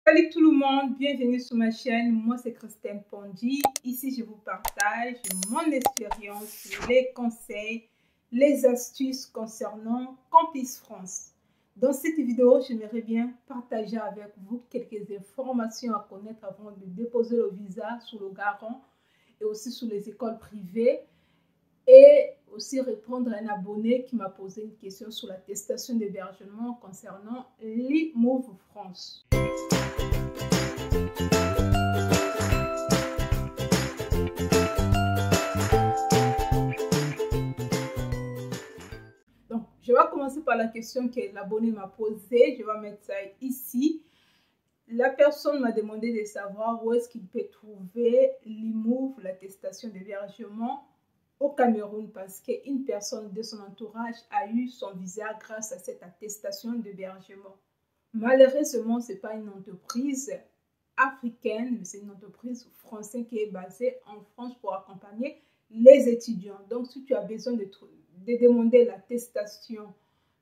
Salut tout le monde, bienvenue sur ma chaîne. Moi c'est Christine Pondi. Ici je vous partage mon expérience, les conseils, les astuces concernant Campus France. Dans cette vidéo, j'aimerais bien partager avec vous quelques informations à connaître avant de déposer le visa sur le garant et aussi sur les écoles privées. Et aussi répondre à un abonné qui m'a posé une question sur l'attestation d'hébergement concernant l'e-Move France. Donc, je vais commencer par la question que l'abonné m'a posée. Je vais mettre ça ici. La personne m'a demandé de savoir où est-ce qu'il peut trouver l'e-Move, l'attestation d'hébergement au Cameroun, parce qu'une personne de son entourage a eu son visa grâce à cette attestation d'hébergement. Malheureusement, ce n'est pas une entreprise africaine, mais c'est une entreprise française qui est basée en France pour accompagner les étudiants. Donc, si tu as besoin de demander l'attestation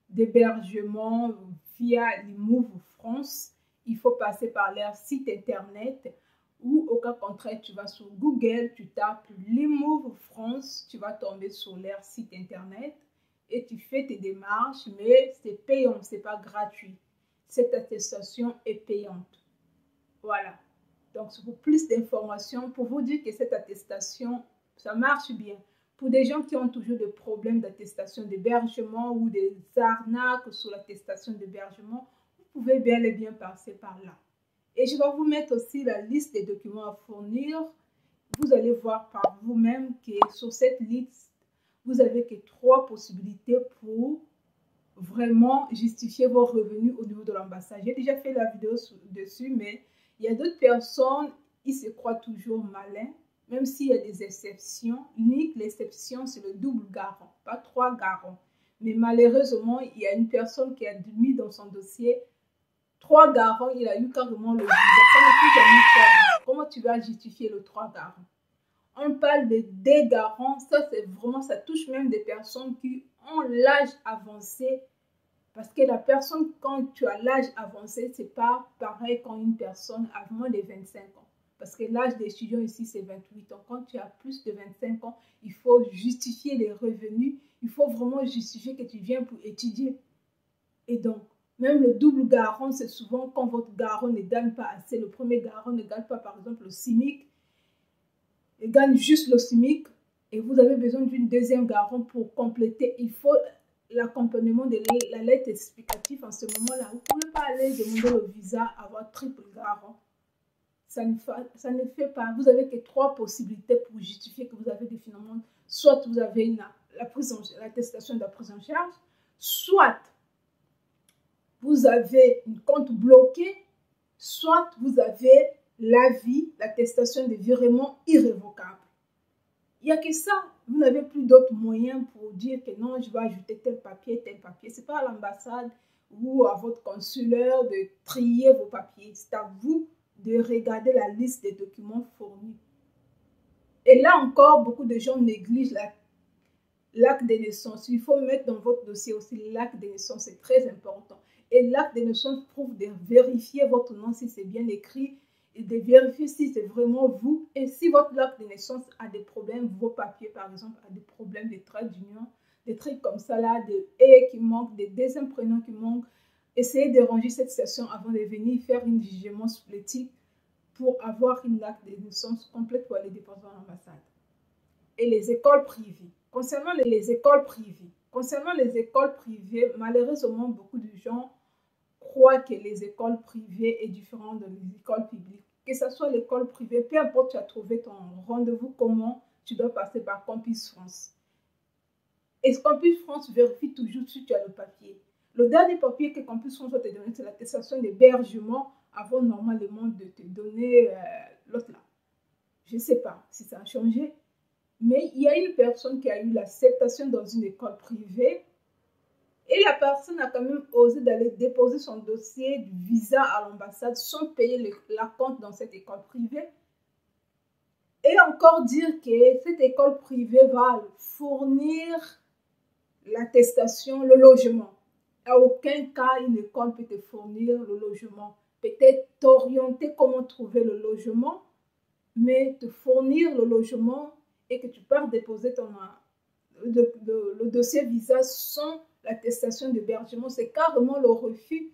d'hébergement via l'e-Move France, il faut passer par leur site internet ou au cas contraire, tu vas sur Google, tu tapes l'e-Move France, tu vas tomber sur leur site internet et tu fais tes démarches, mais c'est payant, ce n'est pas gratuit. Cette attestation est payante. Voilà. Donc, pour plus d'informations, pour vous dire que cette attestation, ça marche bien. Pour des gens qui ont toujours des problèmes d'attestation d'hébergement ou des arnaques sur l'attestation d'hébergement, vous pouvez bel et bien passer par là. Et je vais vous mettre aussi la liste des documents à fournir. Vous allez voir par vous-même que sur cette liste, vous n'avez que 3 possibilités pour vraiment justifier vos revenus au niveau de l'ambassade. J'ai déjà fait la vidéo dessus, mais il y a d'autres personnes, ils se croient toujours malins, même s'il y a des exceptions. L'unique exception, c'est le double garant, pas 3 garants. Mais malheureusement, il y a une personne qui a mis dans son dossier 3 garants, il a eu carrément le visa. Ça ne fait jamais 3 garants. Comment tu vas justifier le 3 garants? On parle de des garants, ça c'est vraiment, ça touche même des personnes qui ont l'âge avancé. Parce que la personne, quand tu as l'âge avancé, c'est pas pareil quand une personne a moins de 25 ans. Parce que l'âge des étudiants ici, c'est 28 ans. Quand tu as plus de 25 ans, il faut justifier les revenus. Il faut vraiment justifier que tu viens pour étudier. Et donc, même le double garant, c'est souvent quand votre garant ne gagne pas assez. Le premier garant ne gagne pas, par exemple, le SMIC. Il gagne juste le SMIC. Et vous avez besoin d'une deuxième garant pour compléter. Il faut l'accompagnement de la lettre explicative en ce moment-là. Vous ne pouvez pas aller demander le visa, avoir triple garant. Ça ne fait pas. Vous n'avez que 3 possibilités pour justifier que vous avez des financements. Soit vous avez l'attestation de la prise en charge, soit vous avez une compte bloqué, soit vous avez l'avis, l'attestation de virement irrévocable. Il n'y a que ça. Vous n'avez plus d'autres moyens pour dire que non, je vais ajouter tel papier, tel papier. Ce n'est pas à l'ambassade ou à votre consulaire de trier vos papiers. C'est à vous de regarder la liste des documents fournis. Et là encore, beaucoup de gens négligent l'acte de naissance. Il faut mettre dans votre dossier aussi l'acte de naissance. C'est très important. Et l'acte de naissance prouve de vérifier votre nom si c'est bien écrit et de vérifier si c'est vraiment vous. Et si votre acte de naissance a des problèmes, vos papiers par exemple a des problèmes de traits d'union, des trucs comme ça là, des « et » qui manquent, des deuxièmes prénoms qui manquent, essayez de ranger cette session avant de venir faire une jugement supplétif pour avoir une acte de naissance complète pour aller déposer à l'ambassade. Et les écoles privées. Concernant les écoles privées, malheureusement, beaucoup de gens croient que les écoles privées sont différentes des écoles publiques. Que ce soit l'école privée, peu importe, tu as trouvé ton rendez-vous comment, tu dois passer par Campus France. Et Campus France vérifie toujours si tu as le papier. Le dernier papier que Campus France va te donner, c'est l'attestation d'hébergement avant normalement de te donner l'autre là. Je ne sais pas si ça a changé. Mais il y a une personne qui a eu l'acceptation dans une école privée et la personne a quand même osé d'aller déposer son dossier de visa à l'ambassade sans payer la compte dans cette école privée. Et encore dire que cette école privée va fournir l'attestation, le logement. À aucun cas, une école peut te fournir le logement. peut-être t'orienter comment trouver le logement, mais te fournir le logement et que tu pars déposer le dossier visa sans l'attestation d'hébergement, c'est carrément le refus.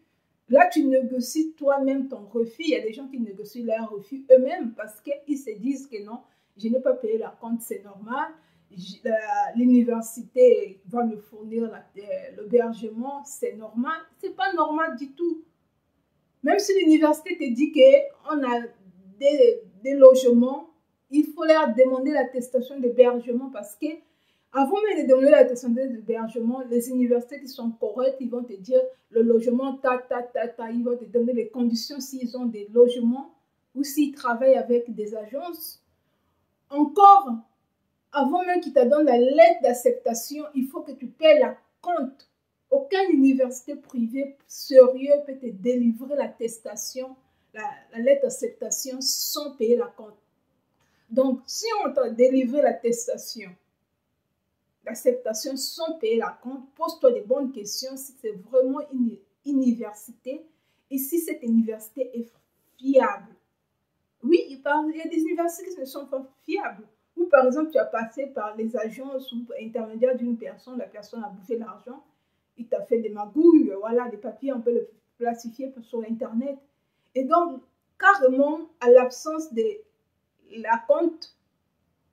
Là, tu négocies toi-même ton refus. Il y a des gens qui négocient leur refus eux-mêmes parce qu'ils se disent que non, je n'ai pas payé la compte, c'est normal. L'université va me fournir l'hébergement, c'est normal. C'est pas normal du tout. Même si l'université te dit qu'on a des logements, il faut leur demander l'attestation d'hébergement parce que avant même de demander l'attestation d'hébergement, les universités qui sont correctes, ils vont te dire le logement, ils vont te donner les conditions s'ils ont des logements ou s'ils travaillent avec des agences. Encore, avant même qu'ils te donnent la lettre d'acceptation, il faut que tu paies la compte. Aucune université privée sérieuse peut te délivrer l'attestation, la lettre d'acceptation sans payer la compte. Donc, si on t'a délivré l'attestation, l'acceptation sans payer la compte, pose-toi des bonnes questions si c'est vraiment une université et si cette université est fiable. Oui, il y a des universités qui ne sont pas fiables. Ou par exemple, tu as passé par les agences ou intermédiaire d'une personne, la personne a bouffé l'argent, il t'a fait des magouilles, voilà, des papiers, on peut le classifier sur Internet. Et donc, carrément, à l'absence de la compte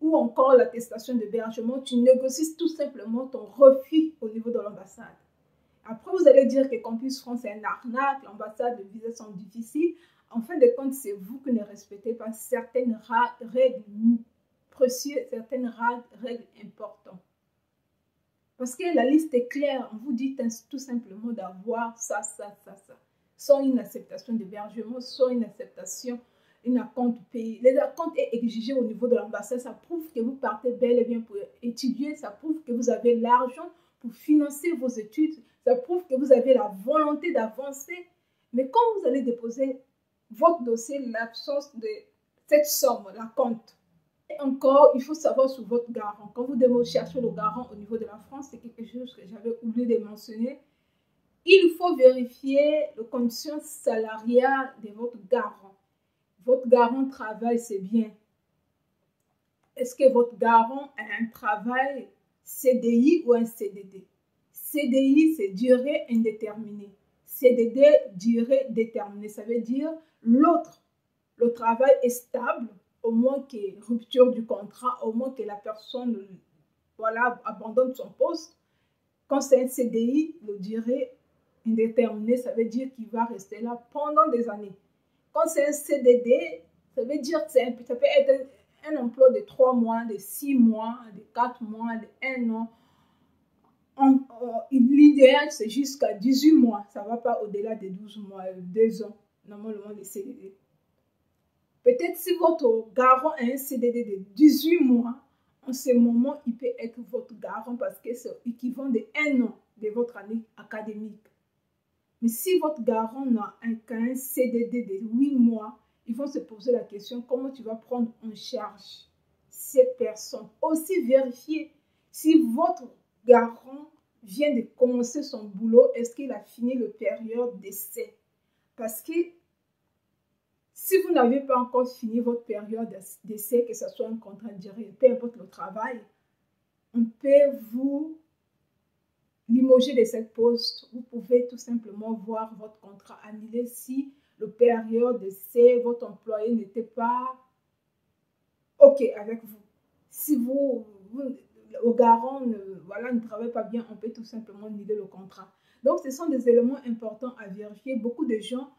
ou encore l'attestation d'hébergement, tu négocies tout simplement ton refus au niveau de l'ambassade. Après, vous allez dire que Campus France est un arnaque, l'ambassade, les visas sont difficiles. En fin de compte, c'est vous qui ne respectez pas certaines règles précieuses, certaines règles importantes. Parce que la liste est claire, on vous dit tout simplement d'avoir ça. Soit une acceptation d'hébergement, soit une acceptation, une acompte payée. Les acomptes est exigé au niveau de l'ambassade, ça prouve que vous partez bel et bien pour étudier, ça prouve que vous avez l'argent pour financer vos études, ça prouve que vous avez la volonté d'avancer. Mais quand vous allez déposer votre dossier, l'absence de cette somme, la compte. Et encore, il faut savoir sur votre garant. Quand vous devez chercher le garant au niveau de la France, c'est quelque chose que j'avais oublié de mentionner. Il faut vérifier les conditions salariales de votre garant. Votre garant travaille, c'est bien. Est-ce que votre garant a un travail CDI ou un CDD? CDI, c'est durée indéterminée. CDD, durée déterminée. Ça veut dire l'autre, le travail est stable, au moins qu'il y ait rupture du contrat, au moins que la personne abandonne son poste. Quand c'est un CDI, le durée indéterminée, ça veut dire qu'il va rester là pendant des années. Quand c'est un CDD, ça veut dire que ça peut être un emploi de 3 mois, de 6 mois, de 4 mois, de 1 an. L'idéal, c'est jusqu'à 18 mois. Ça ne va pas au-delà de 12 mois, 2 ans, normalement les CDD. Peut-être si votre garant a un CDD de 18 mois, en ce moment, il peut être votre garant parce que c'est équivalent de 1 an de votre année académique. Mais si votre garant n'a qu'un CDD de 8 mois, ils vont se poser la question comment tu vas prendre en charge cette personne. Aussi vérifier si votre garant vient de commencer son boulot, est-ce qu'il a fini la période d'essai? Parce que si vous n'avez pas encore fini votre période d'essai, que ce soit un contrat direct, peu importe le travail, on peut vous limoger de cette poste. Vous pouvez tout simplement voir votre contrat annulé si la période d'essai, votre employé n'était pas OK avec vous. Si le garant ne travaille pas bien, on peut tout simplement annuler le contrat. Donc, ce sont des éléments importants à vérifier. Beaucoup de gens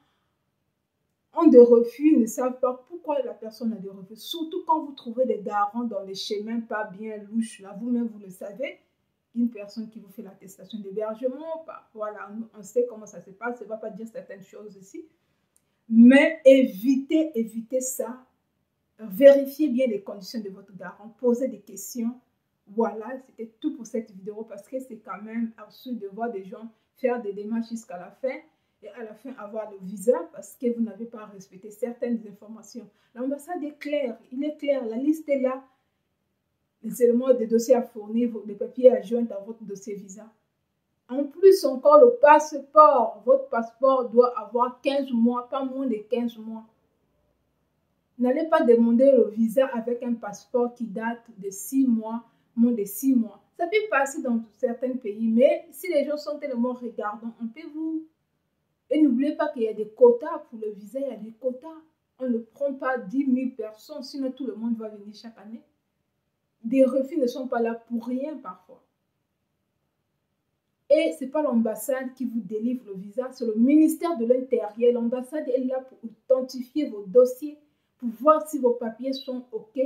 ont des refus, ne savent pas pourquoi la personne a des refus. Surtout quand vous trouvez des garants dans les chemins pas bien louches. Là, vous-même, vous le savez. Une personne qui vous fait l'attestation d'hébergement, voilà, on sait comment ça se passe. Ça ne va pas dire certaines choses ici. Mais évitez ça. Vérifiez bien les conditions de votre garant. Posez des questions. Voilà, c'était tout pour cette vidéo parce que c'est quand même absurde de voir des gens faire des démarches jusqu'à la fin et à la fin avoir le visa parce que vous n'avez pas respecté certaines informations. L'ambassade est claire, il est clair, la liste est là. Les éléments des dossiers à fournir, les papiers à joindre dans votre dossier visa. En plus encore, le passeport, votre passeport doit avoir 15 mois, pas moins de 15 mois. N'allez pas demander le visa avec un passeport qui date de 6 mois, moins de 6 mois. Ça peut passer dans certains pays, mais si les gens sont tellement regardants, on peut vous... Et n'oubliez pas qu'il y a des quotas pour le visa, il y a des quotas. On ne prend pas 10 000 personnes, sinon tout le monde va venir chaque année. Des refus ne sont pas là pour rien parfois. Et ce n'est pas l'ambassade qui vous délivre le visa, c'est le ministère de l'Intérieur. L'ambassade est là pour identifier vos dossiers, pour voir si vos papiers sont OK.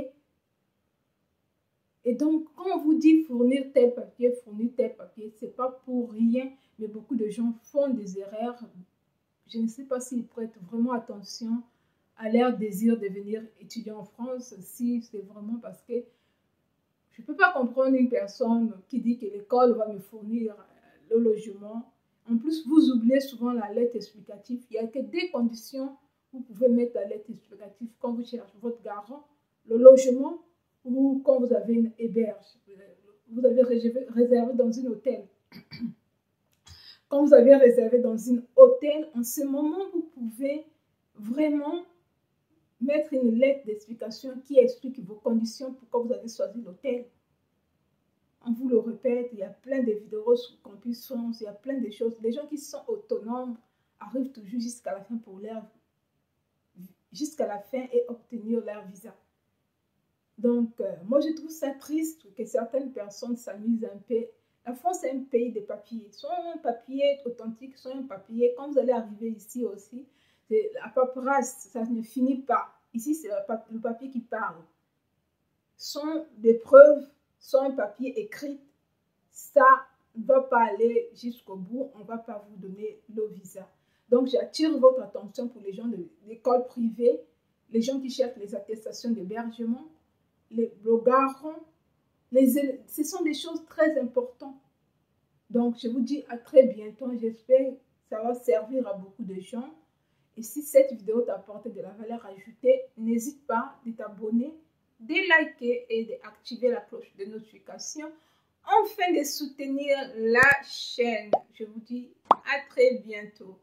Et donc, quand on vous dit fournir tel papier, ce n'est pas pour rien, mais beaucoup de gens font des erreurs. Je ne sais pas s'ils prêtent vraiment attention à leur désir de venir étudier en France, si c'est vraiment parce que je ne peux pas comprendre une personne qui dit que l'école va me fournir le logement. En plus, vous oubliez souvent la lettre explicative. Il n'y a que des conditions où vous pouvez mettre la lettre explicative quand vous cherchez votre garant, le logement ou quand vous avez une héberge. Vous avez réservé dans un hôtel. Quand vous avez réservé dans un hôtel, en ce moment, vous pouvez vraiment mettre une lettre d'explication qui explique vos conditions pourquoi vous avez choisi l'hôtel. On vous le répète, il y a plein de vidéos sur Campus France, il y a plein de choses. Les gens qui sont autonomes arrivent toujours jusqu'à la fin et obtenir leur visa. Donc, moi, je trouve ça triste que certaines personnes s'amusent un peu. La France est un pays de papiers. Soit un papier authentique, soit un papier. Quand vous allez arriver ici aussi, la paperasse, ça ne finit pas. Ici, c'est le papier qui parle. Sont des preuves, soit un papier écrit. Ça ne va pas aller jusqu'au bout. On ne va pas vous donner le visa. Donc, j'attire votre attention pour les gens de l'école privée, les gens qui cherchent les attestations d'hébergement, le garant. Ce sont des choses très importantes. Donc, je vous dis à très bientôt. J'espère que ça va servir à beaucoup de gens. Et si cette vidéo t'a apporté de la valeur ajoutée, n'hésite pas de t'abonner, de liker et d'activer la cloche de notification afin de soutenir la chaîne. Je vous dis à très bientôt.